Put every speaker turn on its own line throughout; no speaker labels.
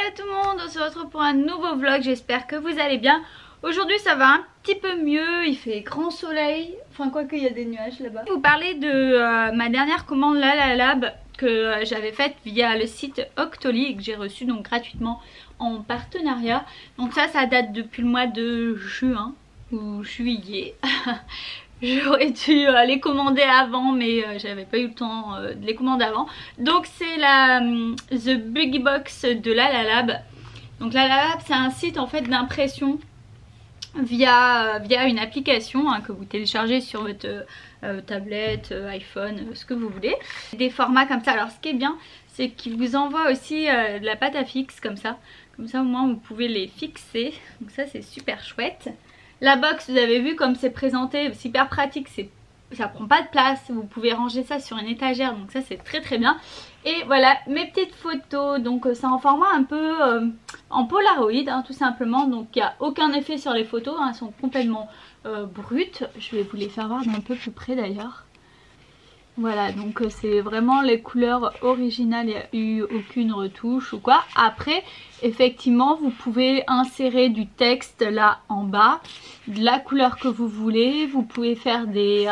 Salut à tout le monde, on se retrouve pour un nouveau vlog, j'espère que vous allez bien. Aujourd'hui ça va un petit peu mieux, il fait grand soleil, enfin quoi qu'il y a des nuages là-bas. Je vais vous parler de ma dernière commande Lalalab que j'avais faite via le site Octoly et que j'ai reçu donc gratuitement en partenariat. Donc ça date depuis le mois de juin ou juillet. J'aurais dû les commander avant mais j'avais pas eu le temps de les commander avant. Donc c'est la The Buggy Box de Lalalab. Donc Lalalab c'est un site en fait d'impression via une application que vous téléchargez sur votre tablette, iPhone, ce que vous voulez. Des formats comme ça. Alors ce qui est bien c'est qu'ils vous envoient aussi de la pâte à fixe comme ça. Comme ça au moins vous pouvez les fixer. Donc ça c'est super chouette. La box, vous avez vu comme c'est présenté, c'est hyper pratique, ça prend pas de place, vous pouvez ranger ça sur une étagère, donc ça c'est très très bien. Et voilà mes petites photos, donc c'est en format un peu en Polaroid hein, tout simplement, donc il n'y a aucun effet sur les photos, hein, elles sont complètement brutes. Je vais vous les faire voir d'un peu plus près d'ailleurs. Voilà, donc c'est vraiment les couleurs originales, il n'y a eu aucune retouche ou quoi. Après, effectivement, vous pouvez insérer du texte là en bas, de la couleur que vous voulez. Vous pouvez faire des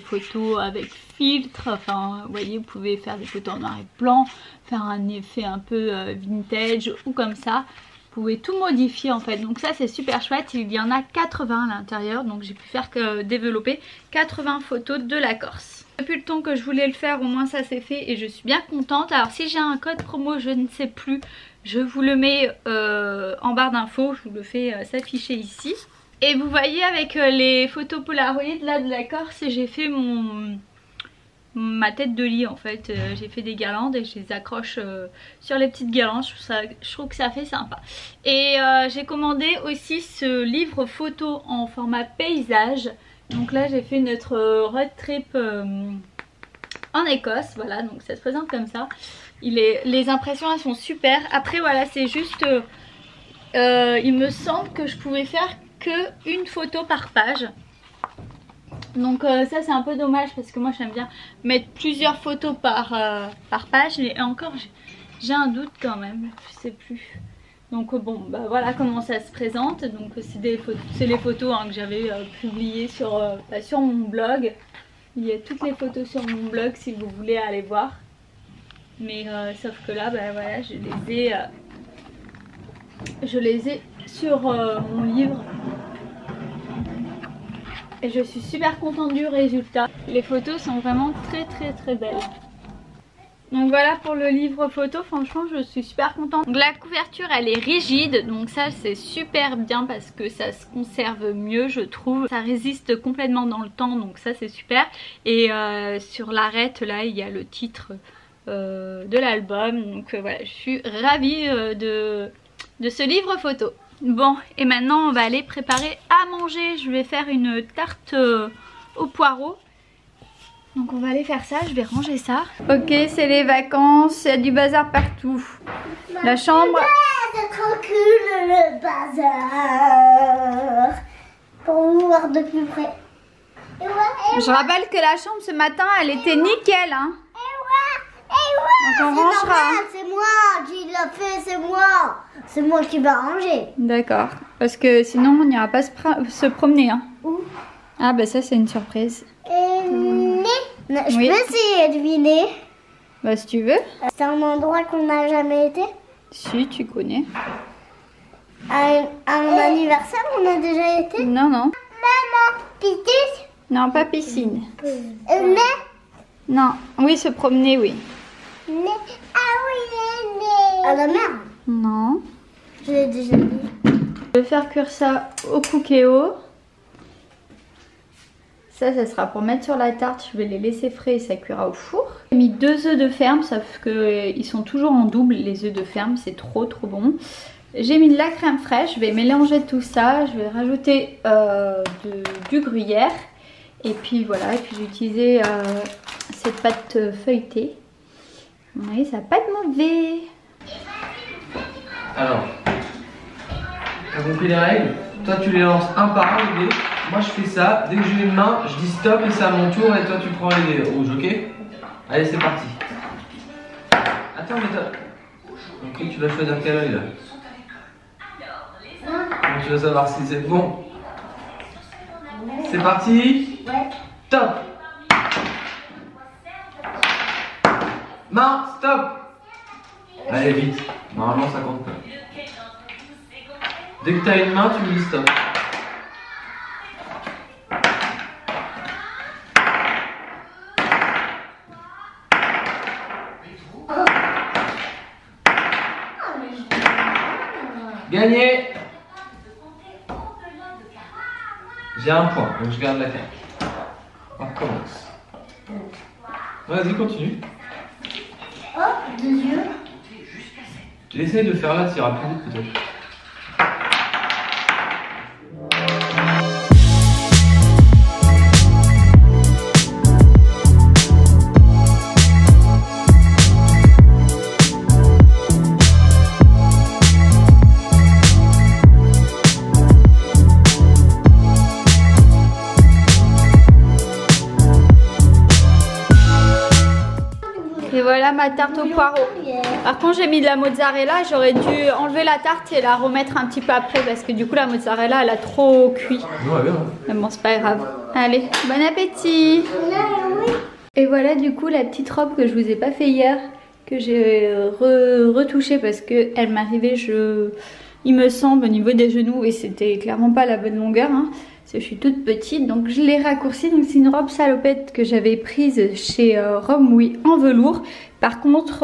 photos avec filtre, enfin, vous voyez, vous pouvez faire des photos en noir et blanc, faire un effet un peu vintage ou comme ça. Vous pouvez tout modifier en fait, donc ça c'est super chouette. Il y en a 80 à l'intérieur, donc j'ai pu faire que développer 80 photos de la Corse. Depuis le temps que je voulais le faire, au moins ça c'est fait et je suis bien contente. Alors si j'ai un code promo, je ne sais plus, je vous le mets en barre d'infos, je vous le fais s'afficher ici. Et vous voyez avec les photos Polaroid là de la Corse, j'ai fait ma tête de lit en fait, j'ai fait des guirlandes et je les accroche sur les petites guirlandes, je trouve que ça fait sympa. Et j'ai commandé aussi ce livre photo en format paysage. Donc là j'ai fait notre road trip en Écosse, voilà, donc ça se présente comme ça. Les impressions elles sont super. Après voilà, c'est juste il me semble que je pouvais faire que une photo par page. Donc ça c'est un peu dommage parce que moi j'aime bien mettre plusieurs photos par page. Et encore j'ai un doute quand même, je sais plus. Donc bon bah voilà comment ça se présente. Donc c'est les photos hein, que j'avais publiées sur mon blog. Il y a toutes les photos sur mon blog si vous voulez aller voir. Mais sauf que là bah voilà je les ai sur mon livre. Et je suis super contente du résultat. Les photos sont vraiment très très très belles. Donc voilà pour le livre photo, franchement je suis super contente. Donc la couverture elle est rigide, donc ça c'est super bien parce que ça se conserve mieux je trouve. Ça résiste complètement dans le temps, donc ça c'est super. Et sur l'arête là il y a le titre de l'album. Donc voilà, je suis ravie de ce livre photo. Bon et maintenant on va aller préparer à manger. Je vais faire une tarte aux poireaux. Donc on va aller faire ça, je vais ranger ça. Ok, c'est les vacances, il y a du bazar partout. La chambre...
C'est tranquille le bazar. Pour voir de plus près.
Je rappelle que la chambre ce matin elle était nickel hein. Donc on rangera.
C'est moi qui l'a fait, c'est moi. C'est moi qui va ranger.
D'accord, parce que sinon on n'ira pas se promener hein.
Où?
Ah bah ça c'est une surprise.
Je peux essayer de deviner.
Bah si tu veux.
C'est un endroit qu'on n'a jamais été.
Si tu connais.
À un anniversaire on a déjà été.
Non non.
Maman, piscine.
Non pas piscine.
Mais.
Non, oui se promener oui.
Mais. Ah oui, mais. À la mer.
Non.
Je l'ai déjà dit.
Je vais faire cuire ça au cookéo. Ça sera pour mettre sur la tarte. Je vais les laisser frais et ça cuira au four. J'ai mis 2 œufs de ferme, sauf qu'ils sont toujours en double les œufs de ferme. C'est trop bon. J'ai mis de la crème fraîche. Je vais mélanger tout ça. Je vais rajouter du gruyère. Et puis voilà. Et puis j'ai utilisé cette pâte feuilletée. Oui, ça va pas être mauvais.
Alors, t'as compris les règles? Toi tu les lances un par un les dés. Moi je fais ça, dès que j'ai une main, je dis stop et c'est à mon tour et toi tu prends les dés rouges, ok? Allez c'est parti. Attends mais toi... Ok. Et tu vas choisir quel œil là? Donc, tu vas savoir si c'est bon. C'est parti?
Ouais.
Top! Main, stop! Allez, vite. Normalement, ça compte pas. Dès que tu as une main, tu me dis stop. Gagné! J'ai un point, donc je garde la carte. On recommence. Vas-y, continue.
Oh, 2 yeux.
Tu essayes de faire là, tu iras plus vite peut-être.
Et voilà ma tarte au poireau. Par contre j'ai mis de la mozzarella, j'aurais dû enlever la tarte et la remettre un petit peu après parce que du coup la mozzarella elle a trop cuit.
Ouais, bien.
Mais bon c'est pas grave. Allez, bon appétit. Et voilà du coup la petite robe que je vous ai pas fait hier, que j'ai retouchée parce que elle m'arrivait, il me semble, au niveau des genoux et c'était clairement pas la bonne longueur. Hein. Je suis toute petite donc je l'ai raccourcie. Donc c'est une robe salopette que j'avais prise chez Rome Oui en velours. Par contre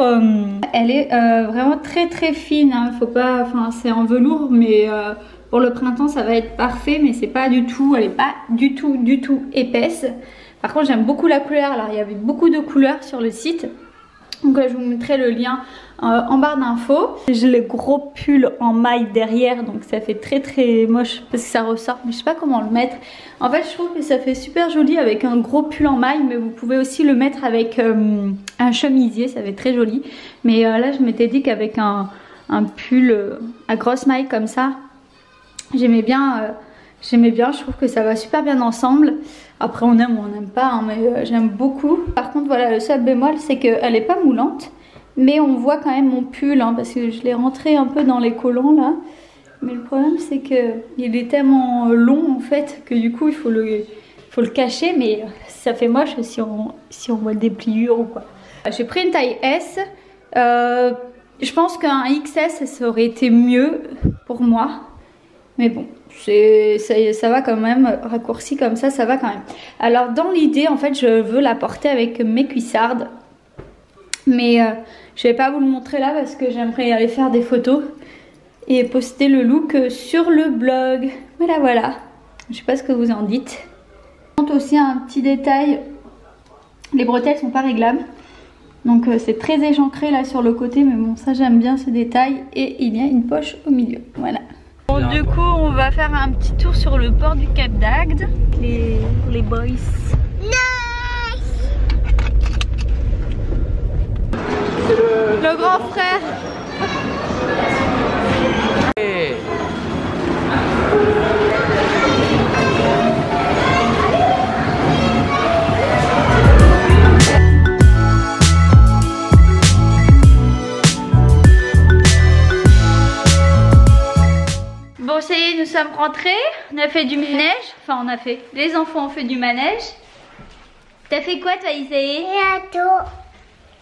elle est vraiment très très fine, hein. Faut pas, enfin c'est en velours mais pour le printemps ça va être parfait, mais c'est pas du tout, elle est pas du tout épaisse. Par contre j'aime beaucoup la couleur. Alors il y avait beaucoup de couleurs sur le site, donc je vous mettrai le lien en barre d'infos. J'ai le gros pull en maille derrière, donc ça fait très très moche parce que ça ressort, mais je sais pas comment le mettre. En fait je trouve que ça fait super joli avec un gros pull en maille, mais vous pouvez aussi le mettre avec un chemisier, ça fait très joli. Mais là je m'étais dit qu'avec un pull à grosse maille comme ça, j'aimais bien, je trouve que ça va super bien ensemble. Après on aime ou on n'aime pas, hein, mais j'aime beaucoup. Par contre voilà, le seul bémol c'est qu'elle est pas moulante, mais on voit quand même mon pull, hein, parce que je l'ai rentré un peu dans les collants là. Mais le problème c'est que il est tellement long en fait que du coup il faut le cacher, mais ça fait moche si on voit des pliures ou quoi. J'ai pris une taille S. Je pense qu'un XS ça aurait été mieux pour moi, mais bon. Ça va quand même, raccourci comme ça va quand même. Alors dans l'idée en fait je veux la porter avec mes cuissardes, mais je vais pas vous le montrer là parce que j'aimerais aller faire des photos et poster le look sur le blog. Voilà, je sais pas ce que vous en dites. Aussi un petit détail, les bretelles sont pas réglables, donc c'est très échancré là sur le côté, mais bon ça j'aime bien ce détail. Et il y a une poche au milieu, voilà. Bon, du coup on va faire un petit tour sur le port du Cap d'Agde. Les boys.
Nice.
Le grand frère.
Hey.
Bon ça y est, nous sommes rentrés, on a fait du manège, enfin les enfants ont fait du manège. T'as fait quoi toi Isaïe?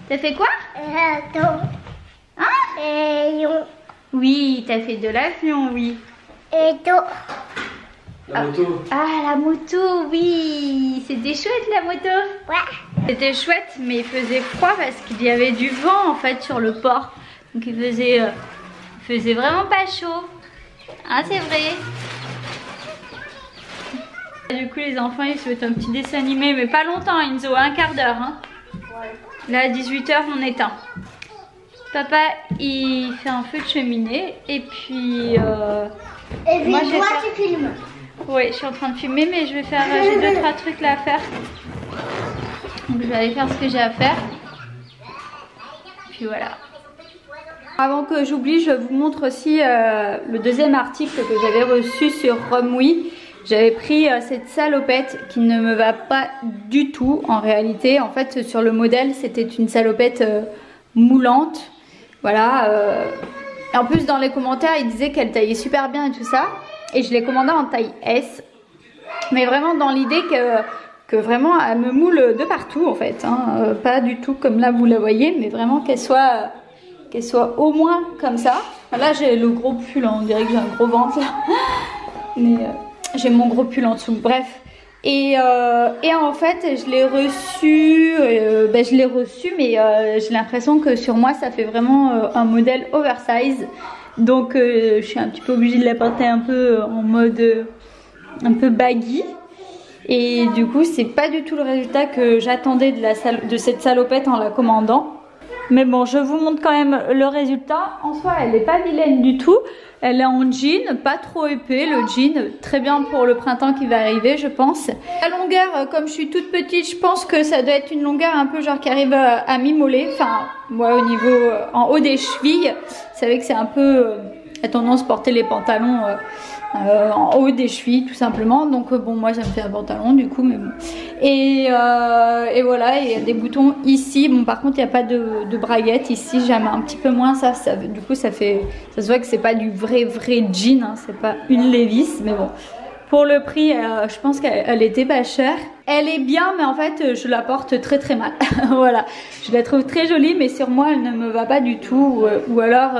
T'as fait quoi? Hein? Oui, t'as fait de l'avion, oui.
La moto.
Ah la moto, oui. C'était chouette la moto.
Ouais.
C'était chouette, mais il faisait froid parce qu'il y avait du vent en fait sur le port. Donc il faisait vraiment pas chaud. Ah c'est vrai. Du coup les enfants ils souhaitent un petit dessin animé, mais pas longtemps Enzo, un quart d'heure. Hein. Ouais. Là à 18 h on éteint. Papa il fait un feu de cheminée et puis
moi, toi tu filmes.
Oui je suis en train de filmer, mais je vais faire, j'ai 2-3 trucs là à faire. Donc je vais aller faire ce que j'ai à faire. Puis voilà. Avant que j'oublie, je vous montre aussi le deuxième article que j'avais reçu sur Rome Oui. J'avais pris cette salopette qui ne me va pas du tout en réalité. En fait sur le modèle c'était une salopette moulante. Voilà. Et en plus dans les commentaires ils disaient qu'elle taillait super bien et tout ça. Et je l'ai commandée en taille S. Mais vraiment dans l'idée que vraiment elle me moule de partout en fait. Hein. Pas du tout comme là vous la voyez, mais vraiment qu'elle soit au moins comme ça. Là j'ai le gros pull, hein. On dirait que j'ai un gros ventre là. Mais j'ai mon gros pull en dessous. Bref. Et en fait je l'ai reçu, mais j'ai l'impression que sur moi ça fait vraiment un modèle oversize. Donc je suis un petit peu obligée de la porter un peu en mode un peu baggy. Et du coup c'est pas du tout le résultat que j'attendais de cette salopette en la commandant. Mais bon, je vous montre quand même le résultat. En soi elle n'est pas vilaine du tout. Elle est en jean, pas trop épais le jean, très bien pour le printemps qui va arriver je pense. La longueur, comme je suis toute petite, je pense que ça doit être une longueur un peu genre qui arrive à mi-mollet. Enfin, moi au niveau, en haut des chevilles, vous savez que c'est un peu la tendance porter les pantalons en haut des chevilles tout simplement. Donc bon, moi ça me fait un pantalon du coup, mais bon. Et voilà, il y a des boutons ici. Bon par contre il n'y a pas de braguette ici, j'aime un petit peu moins ça, du coup ça se voit que c'est pas du vrai jean, hein, c'est pas une Levi's, mais bon. Pour le prix, je pense qu'elle était pas chère. Elle est bien, mais en fait, je la porte très mal. Voilà, je la trouve très jolie, mais sur moi, elle ne me va pas du tout. Ou alors,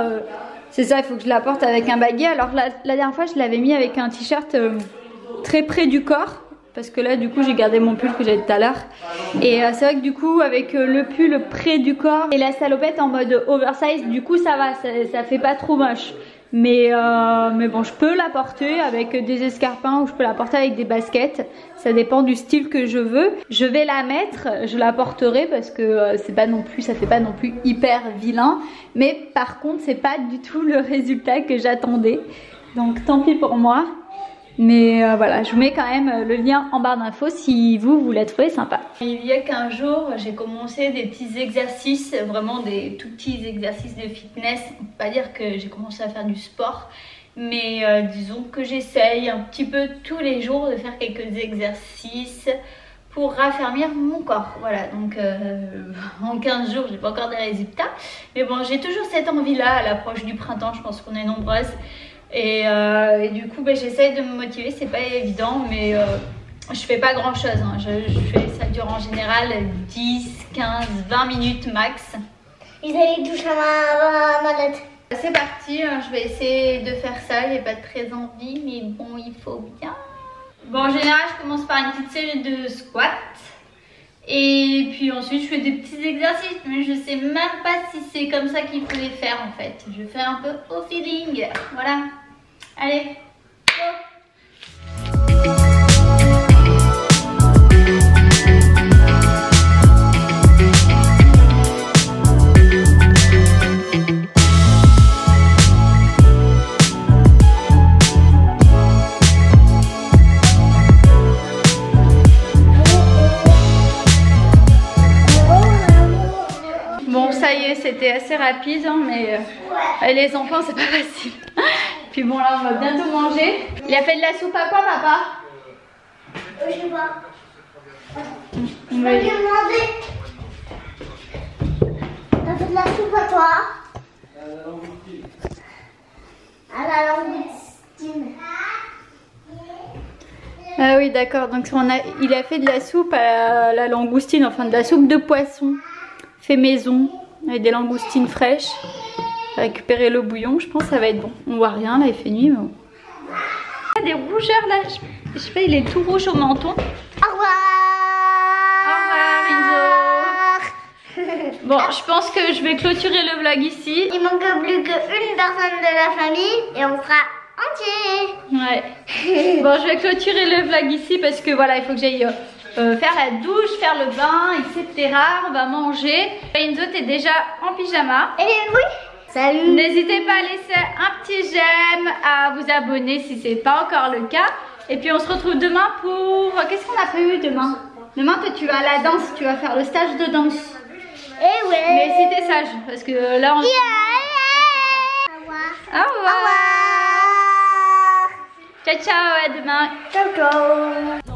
c'est ça, il faut que je la porte avec un baguet. Alors la dernière fois, je l'avais mis avec un t-shirt très près du corps. Parce que là, du coup, j'ai gardé mon pull que j'avais tout à l'heure. Et c'est vrai que du coup, avec le pull près du corps et la salopette en mode oversize, du coup, ça va, ça fait pas trop moche. Mais bon, je peux la porter avec des escarpins ou je peux la porter avec des baskets. Ça dépend du style que je veux. Je vais la mettre, je la porterai parce que c'est pas non plus, ça fait pas non plus hyper vilain. Mais par contre, c'est pas du tout le résultat que j'attendais. Donc tant pis pour moi. Mais voilà, je vous mets quand même le lien en barre d'infos si vous la trouvez sympa. Il y a 15 jours, j'ai commencé des petits exercices, vraiment des tout petits exercices de fitness. On peut pas dire que j'ai commencé à faire du sport, mais disons que j'essaye un petit peu tous les jours de faire quelques exercices pour raffermir mon corps. Voilà, donc en 15 jours, j'ai pas encore des résultats. Mais bon, j'ai toujours cette envie-là à l'approche du printemps, je pense qu'on est nombreuses. Et du coup j'essaye de me motiver, c'est pas évident, mais je fais pas grand chose, hein. Ça dure en général 10, 15, 20 minutes max.
Ils allaient toucher à ma tête.
C'est parti, je vais essayer de faire ça, j'ai pas très envie, mais bon il faut bien. Bon en général je commence par une petite série de squats. Et puis ensuite je fais des petits exercices, mais je sais même pas si c'est comme ça qu'il faut les faire en fait. Je fais un peu au feeling, voilà. Allez, go. Bon ça y est, c'était assez rapide hein, mais les enfants c'est pas facile. Puis bon là on va bientôt manger. Il a fait de la soupe à quoi papa?
Je sais pas.
Je
vais lui demander. T'as fait de la soupe à toi? À la langoustine.
Ah oui d'accord, donc il a fait de la soupe à la langoustine, enfin de la soupe de poisson. Fait maison, avec des langoustines fraîches. Récupérer le bouillon, je pense que ça va être bon. On voit rien là, il fait nuit mais bon. Il y a des rougeurs là, je sais pas, il est tout rouge au menton.
Au revoir.
Au revoir Enzo. Bon, je pense que je vais clôturer le vlog ici.
Il manque plus qu'une personne de la famille et on sera entier.
Ouais. Bon, je vais clôturer le vlog ici parce que voilà, il faut que j'aille faire la douche, faire le bain, etc. On va manger. Enzo, t'es déjà en pyjama.
Et oui. Salut.
N'hésitez pas à laisser un petit j'aime, à vous abonner si c'est pas encore le cas. Et puis on se retrouve demain pour... Qu'est-ce qu'on a prévu demain? Demain, toi, tu vas à la danse, tu vas faire le stage de danse.
Eh ouais.
Mais si t'es sage, parce que là on...
Au revoir.
Au revoir. Ciao, ciao, à demain.
Ciao, ciao.